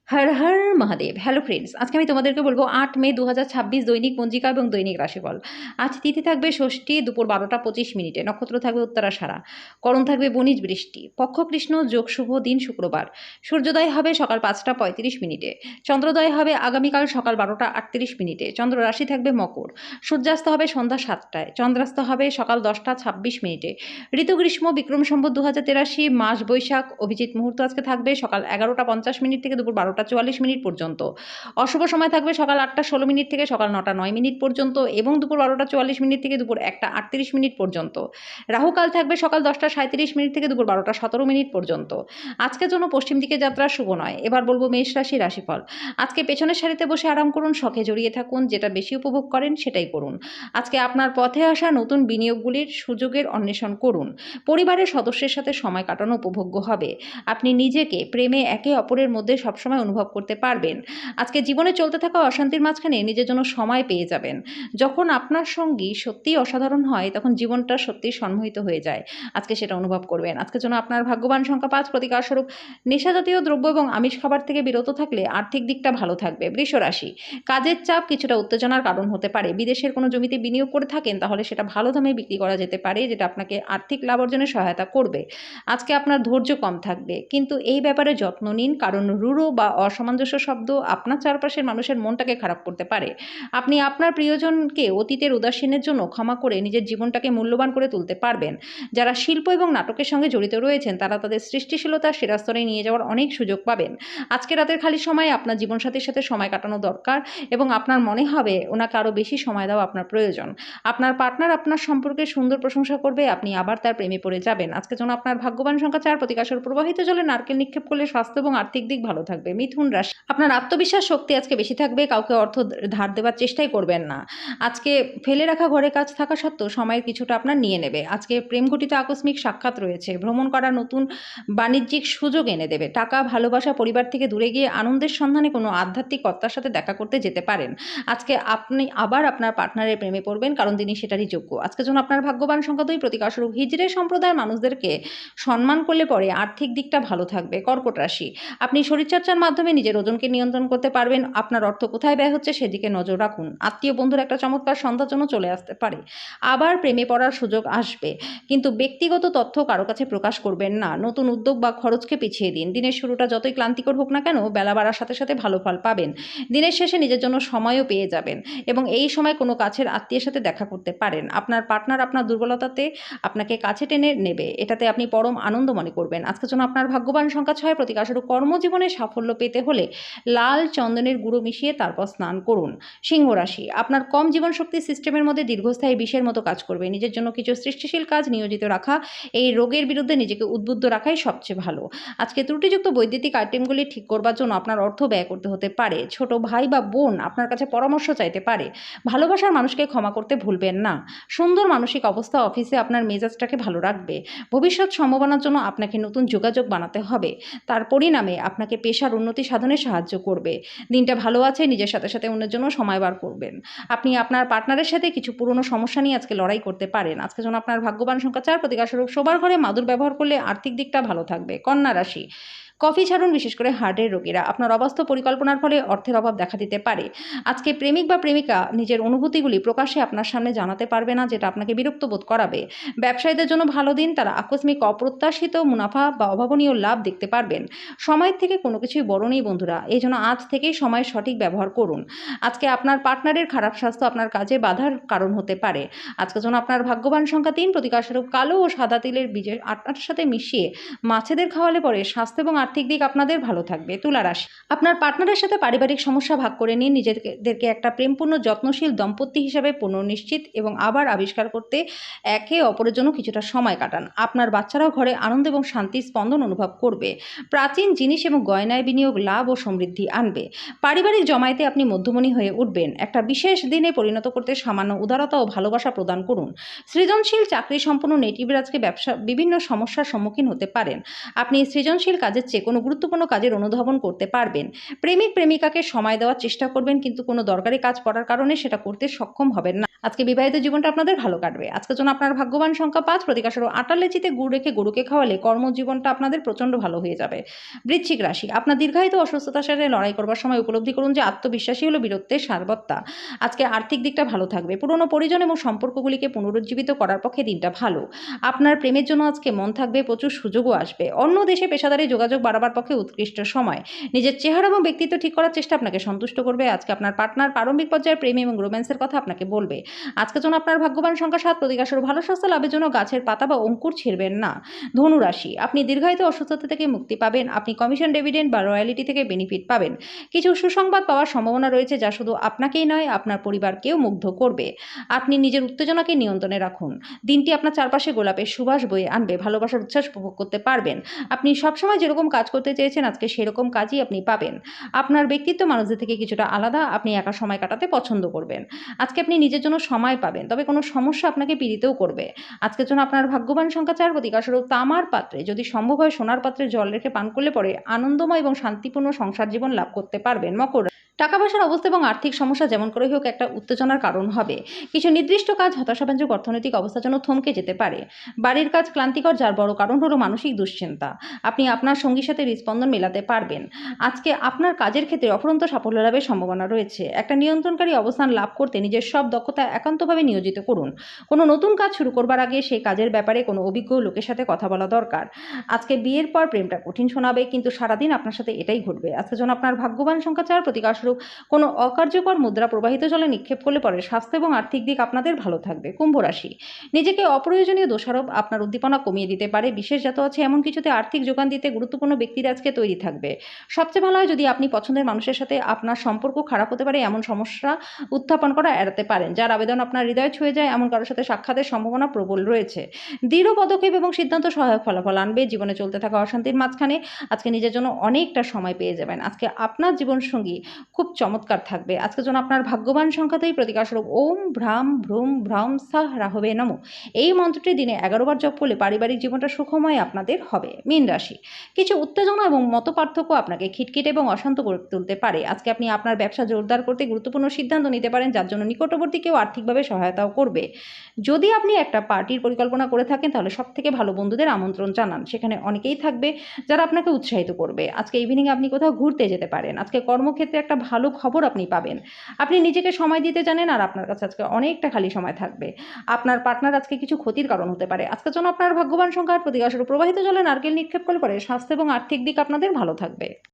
Har Har Mahadev. Hello friends, আজকে আমি তোমাদেরকে বলবো ৮ মে ২০২৬ দৈনিক পঞ্জিকা এবং দৈনিক রাশিফল। আজ তিথি থাকবে ষষ্ঠী, দুপুর ১২টা ২৫ মিনিটে। নক্ষত্র থাকবে উত্তরাষাঢ়া, করণ থাকবে বণিজ বৃষ্টি, পক্ষ কৃষ্ণ, যোগ শুভ, দিন শুক্রবার। সূর্যোদয় হবে সকাল ৫টা ৩৫ মিনিটে, চন্দ্রোদয় হবে আগামীকাল সকাল ১২টা ৩৮ মিনিটে। চন্দ্র রাশি থাকবে মকর, সূর্যাস্ত হবে সন্ধ্যা ৭টায়, চন্দ্রাস্ত হবে সকাল ১০টা ২৬ মিনিটে। ঋতু গ্রীষ্ম, বিক্রম সম্বত ২০৮৩, মাস বৈশাখ। অভিজিৎ মুহূর্ত আজকে থাকবে সকাল ১১টা ৫০ মিনিট থেকে দুপুর ১২টা ৪৪ মিনিট পর্যন্ত। অশুভ সময় থাকবে সকাল ৮টা ১৬ মিনিট থেকে সকাল ৯টা ৯ মিনিট পর্যন্ত এবং দুপুর ১২টা ৪৪ মিনিট থেকে দুপুর ১টা ৩৮ মিনিট পর্যন্ত। রাহুকাল থাকবে সকাল ১০টা ৩৭ মিনিট থেকে দুপুর ১২টা ১৭ মিনিট পর্যন্ত। আজকের জন্য পশ্চিম দিকে যাত্রা শুভ নয়। এবার বলবো মেষ রাশি রাশিফল। আজকে পেছনের সারিতে বসে আরাম করুন, শখে জড়িয়ে থাকুন, যেটা বেশি উপভোগ করেন সেটাই করুন। আজকে আপনার পথে আসা নতুন বিনিয়োগগুলির সুযোগের অন্বেষণ করুন। পরিবারের সদস্যের সাথে সময় কাটানো উপভোগ্য হবে। আপনি নিজেকে প্রেমে একে অপরের মধ্যে সবসময় অনুভব করতে পারবেন। আজকে জীবনে চলতে থাকা অশান্তির মাঝখানে নিজের জন্য সময় পেয়ে যাবেন। যখন আপনার সঙ্গী সত্যিই অসাধারণ হয়, তখন জীবনটা সত্যিই সম্মোহিত হয়ে যায়। আজকে সেটা অনুভব করবেন। আজকের জন্য আপনার ভাগ্যবান সংখ্যা ৫, প্রতিকারস্বরূপ নেশাজাতীয় দ্রব্য এবং আমিষ খাবার থেকে বিরত থাকলে আর্থিক দিকটা ভালো থাকবে। বৃষ রাশি, কাজের চাপ কিছুটা উত্তেজনার কারণ হতে পারে। বিদেশের কোনো জমিতে বিনিয়োগ করে থাকেন তাহলে সেটা ভালো দামে বিক্রি করা যেতে পারে, যেটা আপনাকে আর্থিক লাভ অর্জনে সহায়তা করবে। আজকে আপনার ধৈর্য কম থাকবে, কিন্তু এই ব্যাপারে যত্ন নিন, কারণ রূঢ় বা অসামঞ্জস্য শব্দ আপনার চারপাশের মানুষের মনটাকে খারাপ করতে পারে। আপনি আপনার প্রিয়জনকে অতীতের উদাসীনের জন্য ক্ষমা করে নিজের জীবনটাকে মূল্যবান করে তুলতে পারবেন। যারা শিল্প এবং নাটকের সঙ্গে জড়িত রয়েছেন তারা তাদের সৃষ্টিশীলতার সেরা স্তরে নিয়ে যাওয়ার অনেক সুযোগ পাবেন। আজকে রাতের খালি সময়ে আপনার জীবনসাথীর সাথে সময় কাটানো দরকার এবং আপনার মনে হবে ওনাকে আরও বেশি সময় দেওয়া আপনার প্রয়োজন। আপনার পার্টনার আপনার সম্পর্কে সুন্দর প্রশংসা করবে, আপনি আবার তার প্রেমে পড়ে যাবেন। আজকের জন্য আপনার ভাগ্যবান সংখ্যা ৪, প্রতিকাশর প্রবাহিত জলে নারকেল নিক্ষেপ করলে স্বাস্থ্য এবং আর্থিক দিক ভালো থাকবে। মিথুন রাশি, আপনার আত্মবিশ্বাস শক্তি আজকে বেশি থাকবে। কাউকে অর্থ ধার দেওয়ার চেষ্টাই করবেন না। আজকে ফেলে রাখা ঘরে কাজ থাকা সত্ত্বেও সময়ের কিছুটা আপনার নিয়ে নেবে। আজকে প্রেম ঘটিত আকস্মিক সাক্ষাৎ রয়েছে। ভ্রমণ করার নতুন বাণিজ্যিক সুযোগ এনে দেবে। টাকা, ভালোবাসা, পরিবার থেকে দূরে গিয়ে আনন্দের সন্ধানে কোনো আধ্যাত্মিক কর্তার সাথে দেখা করতে যেতে পারেন। আজকে আপনি আবার আপনার পার্টনারের প্রেমে পড়বেন, কারণ তিনি সেটারই যোগ্য। আজকের জন্য আপনার ভাগ্যবান সংখ্যা ২, প্রতিকারস্বরূপ হিজড়ে সম্প্রদায়ের মানুষদেরকে সম্মান করলে পরে আর্থিক দিকটা ভালো থাকবে। কর্কট রাশি, আপনি শরীরচর্চার মাধ্যমে নিজের ওজনকে নিয়ন্ত্রণ করতে পারবেন। আপনার অর্থ কোথায় ব্যয় হচ্ছে সেদিকে নজর রাখুন। আত্মীয় বন্ধুর একটা চমৎকার সন্ধ্যার জন্য চলে আসতে পারে। আবার প্রেমে পড়ার সুযোগ আসবে, কিন্তু ব্যক্তিগত তথ্য কারো কাছে প্রকাশ করবেন না। নতুন উদ্যোগ বা খরচকে পিছিয়ে দিন। দিনের শুরুটা যতই ক্লান্তিকর হোক না কেন, বেলা বাড়ার সাথে সাথে ভালো ফল পাবেন। দিনের শেষে নিজের জন্য সময়ও পেয়ে যাবেন এবং এই সময় কোনো কাছের আত্মীয়ের সাথে দেখা করতে পারেন। আপনার পার্টনার আপনার দুর্বলতাতে আপনাকে কাছে টেনে নেবে, এটাতে আপনি পরম আনন্দ মনে করবেন। আজকের জন্য আপনার ভাগ্যবান সংখ্যা ৬, প্রতিকারস্বরূপ কর্মজীবনে সাফল্য পেতে হলে লাল চন্দনের গুঁড়ো মিশিয়ে তারপর স্নান করুন। সিংহ রাশি, আপনার কম জীবনশক্তি সিস্টেমের মধ্যে দীর্ঘস্থায়ী বিষের মতো কাজ করবে। নিজের জন্য কিছু সৃষ্টিশীল কাজ নিয়োজিত রাখা, এই রোগের বিরুদ্ধে নিজেকে উদ্বুদ্ধ রাখাই সবচেয়ে ভালো। আজকে ত্রুটিযুক্ত বৈদ্যুতিক আইটেমগুলি ঠিক করবার জন্য আপনার অর্থ ব্যয় করতে হতে পারে। ছোট ভাই বা বোন আপনার কাছে পরামর্শ চাইতে পারে। ভালোবাসার মানুষকে ক্ষমা করতে ভুলবেন না। সুন্দর মানসিক অবস্থা অফিসে আপনার মেজাজটাকে ভালো রাখবে। ভবিষ্যৎ সম্ভাবনার জন্য আপনাকে নতুন যোগাযোগ বানাতে হবে। তার পরিণামে আপনাকে পেশার উন্নতি সাধনে সাহায্য করবে। দিনটা ভালো আছে, নিজের সাথে সাথে অন্যের জন্য সময় বার করবেন। আপনি আপনার পার্টনারের সাথে কিছু পুরনো সমস্যা নিয়ে আজকে লড়াই করতে পারেন। আজকের জন্য আপনার ভাগ্যবান সংখ্যা ৪, প্রতিকারস্বরূপ শোবার ঘরে মাদুর ব্যবহার করলে আর্থিক দিকটা ভালো থাকবে। কন্যা রাশি, কফি ছাড়ুন, বিশেষ করে হার্টের রোগীরা। আপনার অবাস্তব পরিকল্পনার ফলে অর্থের অভাব দেখা দিতে পারে। আজকে প্রেমিক বা প্রেমিকা নিজের অনুভূতিগুলি প্রকাশ্যে আপনার সামনে জানাতে পারবে না, যেটা আপনাকে বিরক্ত বোধ করাবে। ব্যবসায়ীদের জন্য ভালো দিন, তারা আকস্মিক অপ্রত্যাশিত মুনাফা বা অভাবনীয় লাভ দেখতে পারবেন। সময়ের থেকে কোনো কিছুই বড় নেই বন্ধুরা, এই জন্য আজ থেকেই সময়ের সঠিক ব্যবহার করুন। আজকে আপনার পার্টনারের খারাপ স্বাস্থ্য আপনার কাজে বাধার কারণ হতে পারে। আজকের জন্য আপনার ভাগ্যবান সংখ্যা ৩, প্রতিকারস্বরূপ কালো ও সাদা তিলের বীজের আটার সাথে মিশিয়ে মাছেদের খাওয়ালে পরে স্বাস্থ্য এবং আর্থিক দিক আপনাদের ভালো থাকবে। তুলা রাশি, আপনার পার্টনারের সাথে পারিবারিক সমস্যা ভাগ করে নিন। নিজেদেরকে একটা প্রেমপূর্ণ যত্নশীল দম্পতি হিসাবে পুনর্নিশ্চিত এবং আবার আবিষ্কার করতে একে অপরের জন্য কিছুটা সময় কাটান। আপনার বাচ্চারাও ঘরে আনন্দ এবং শান্তির স্পন্দন অনুভব করবে। প্রাচীন জিনিস এবং গয়নায় বিনিয়োগ লাভ ও সমৃদ্ধি আনবে। পারিবারিক জমায়েতে আপনি মধ্যমণি হয়ে উঠবেন। একটা বিশেষ দিনে পরিণত করতে সামান্য উদারতা ও ভালোবাসা প্রদান করুন। সৃজনশীল চাকরি সম্পন্ন নেটিভরা আজকে বিভিন্ন সমস্যার সম্মুখীন হতে পারেন। আপনি সৃজনশীল কাজের চেয়ে কোনো গুরুত্বপূর্ণ কাজের অনুধাবন করতে পারবেন। প্রেমিক প্রেমিকাকে সময় দেওয়ার চেষ্টা করবেন, কিন্তু কোনো দরকারি কাজ পড়ার কারণে সেটা করতে সক্ষম হবেন না। আজকে বিবাহিত জীবনটা আপনাদের ভালো কাটবে। আজকের জন্য আপনার ভাগ্যবান সংখ্যা ৫, প্রতিকাশর আটার লেচিতে গুড় রেখে গরুকে খাওয়ালে কর্মজীবনটা আপনাদের প্রচণ্ড ভালো হয়ে যাবে। বৃশ্চিক রাশি, আপনার দীর্ঘায়িত অসুস্থতার সাথে লড়াই করবার সময় উপলব্ধি করুন যে আত্মবিশ্বাসী হলো বীরত্বের সারবত্তা। আজকে আর্থিক দিকটা ভালো থাকবে। পুরনো পরিজন এবং সম্পর্কগুলিকে পুনরুজ্জীবিত করার পক্ষে দিনটা ভালো। আপনার প্রেমের জন্য আজকে মন থাকবে, প্রচুর সুযোগও আসবে। অন্য দেশে পেশাদারি যোগাযোগ বাড়াবার পক্ষে উৎকৃষ্ট সময়। নিজের চেহারা এবং ব্যক্তিত্ব ঠিক করার চেষ্টা আপনাকে সন্তুষ্ট করবে। আজকে আপনার পার্টনার প্রারম্ভিক পর্যায়ে প্রেম এবং রোম্যান্সের কথা আপনাকে বলবে। আজকের জন্য আপনার ভাগ্যবান সংখ্যা ৭, প্রতিকাশর ভালো স্বাস্থ্য লাভের জন্য গাছের পাতা বা অঙ্কুর ছিঁড়বেন না। ধনু রাশি, আপনি দীর্ঘায়িত অসুস্থতা থেকে মুক্তি পাবেন। আপনি কমিশন, ডিভিডেন্ড বা রয়্যালিটি থেকে বেনিফিট পাবেন। কিছু সুসংবাদ পাওয়ার সম্ভাবনা রয়েছে যা শুধু আপনাকেই নয় আপনার পরিবারকেও মুগ্ধ করবে। আপনি নিজের উত্তেজনাকে নিয়ন্ত্রণে রাখুন। দিনটি আপনার চারপাশে গোলাপের সুবাস বয়ে আনবে। ভালোবাসার উচ্ছ্বাস উপভোগ করতে পারবেন। আপনি সবসময় যেরকম কাজ করতে চেয়েছেন আজকে সেরকম কাজই আপনি পাবেন। আপনার ব্যক্তিত্ব মানুষদের থেকে কিছুটা আলাদা। আপনি একা সময় কাটাতে পছন্দ করবেন। আজকে আপনি নিজের জন্য সময় পাবেন, তবে কোনো সমস্যা আপনাকে পীড়িতও করবে। আজকের জন্য আপনার ভাগ্যবান সংখ্যা ৪, প্রতিকারস্বরূপ তামার পাত্রে, যদি সম্ভব হয় সোনার পাত্রে জল রেখে পান করলে পরে আনন্দময় এবং শান্তিপূর্ণ সংসার জীবন লাভ করতে পারবেন। মকর, টাকা পয়সার অবস্থা এবং আর্থিক সমস্যা যেমন করে হোক একটা উত্তেজনার কারণ হবে। কিছু নির্দিষ্ট কাজ হতাশাব্যঞ্জক অর্থনৈতিক অবস্থার জন্য থমকে যেতে পারে। বাড়ির কাজ ক্লান্তিকর, যার বড় কারণ হলো মানসিক দুশ্চিন্তা। আপনি আপনার সঙ্গীর সাথে হৃদস্পন্দন মেলাতে পারবেন। আজকে আপনার কাজের ক্ষেত্রে অফুরন্ত সাফল্য লাভের সম্ভাবনা রয়েছে। একটা নিয়ন্ত্রণকারী অবস্থান লাভ করতে নিজের সব দক্ষতা একান্তভাবে নিয়োজিত করুন। কোনো নতুন কাজ শুরু করবার আগে সেই কাজের ব্যাপারে কোনো অভিজ্ঞ লোকের সাথে কথা বলা দরকার। আজকে বিয়ের পর প্রেমটা কঠিন শোনাবে, কিন্তু সারাদিন আপনার সাথে এটাই ঘটবে। আজকের জন্য আপনার ভাগ্যবান সংখ্যা ৪, প্রতিকারস্বরূপ কোনো অকার্যকর মুদ্রা প্রবাহিত জলে নিক্ষেপ করলে পরে স্বাস্থ্য এবং আর্থিক দিক আপনাদের ভালো থাকবে। কুম্ভ রাশি, নিজেকে অপ্রয়োজনীয় দোষারোপ আপনার উদ্দীপনা কমিয়ে দিতে পারে। বিশেষ জাত আছে এমন কিছুতে আর্থিক যোগান দিতে গুরুত্বপূর্ণ ব্যক্তিরা আজকে তৈরি থাকবে। সবচেয়ে ভালো হয় যদি আপনি পছন্দের মানুষের সাথে আপনার সম্পর্ক খারাপ হতে পারে এমন সমস্যা উত্থাপন করা এড়াতে পারেন। যার আবেদন আপনার হৃদয় ছুঁয়ে যায় এমন কারোর সাথে সাক্ষাতের সম্ভাবনা প্রবল রয়েছে। দৃঢ় পদক্ষেপ এবং সিদ্ধান্ত সহায়ক ফলাফল আনবে। জীবনে চলতে থাকা অশান্তির মাঝখানে আজকে নিজের জন্য অনেকটা সময় পেয়ে যাবেন। আজকে আপনার জীবনসঙ্গী খুব চমৎকার থাকবে। আজকের জন্য আপনার ভাগ্যবান সংখ্যাতেই প্রতিকারস্বরূপ ওম ভ্রাম ভ্রূম ভ্রাম সাহ রাহবে নমঃ এই মন্ত্রটি দিনে ১১ বার জপ করলে পারিবারিক জীবনটা সুখময় আপনাদের হবে। মীন রাশি, কিছু উত্তেজনা এবং মতপার্থক্য আপনাকে খিটখিটে এবং অশান্ত করে তুলতে পারে। আজকে আপনি আপনার ব্যবসা জোরদার করতে গুরুত্বপূর্ণ সিদ্ধান্ত নিতে পারেন, যার জন্য নিকটবর্তী কেউ আর্থিকভাবে সহায়তাও করবে। যদি আপনি একটা পার্টির পরিকল্পনা করে থাকেন তাহলে সবথেকে ভালো বন্ধুদের আমন্ত্রণ জানান। সেখানে অনেকেই থাকবে যারা আপনাকে উৎসাহিত করবে। আজকে ইভিনিংয়ে আপনি কোথাও ঘুরতে যেতে পারেন। আজকে কর্মক্ষেত্রে একটা ভালো খবর আপনি পাবেন। আপনি নিজেকে সময় দিতে জানেন আর আপনার কাছে আজকে অনেকটা খালি সময় থাকবে। আপনার পার্টনার আজকে কিছু ক্ষতির কারণ হতে পারে। আজকের জন্য আপনার ভাগ্যবান সংখ্যার প্রতিকারস্বরূপ প্রবাহিত জলে নারকেল নিক্ষেপ করলে পরে স্বাস্থ্য এবং আর্থিক দিক আপনাদের ভালো থাকবে।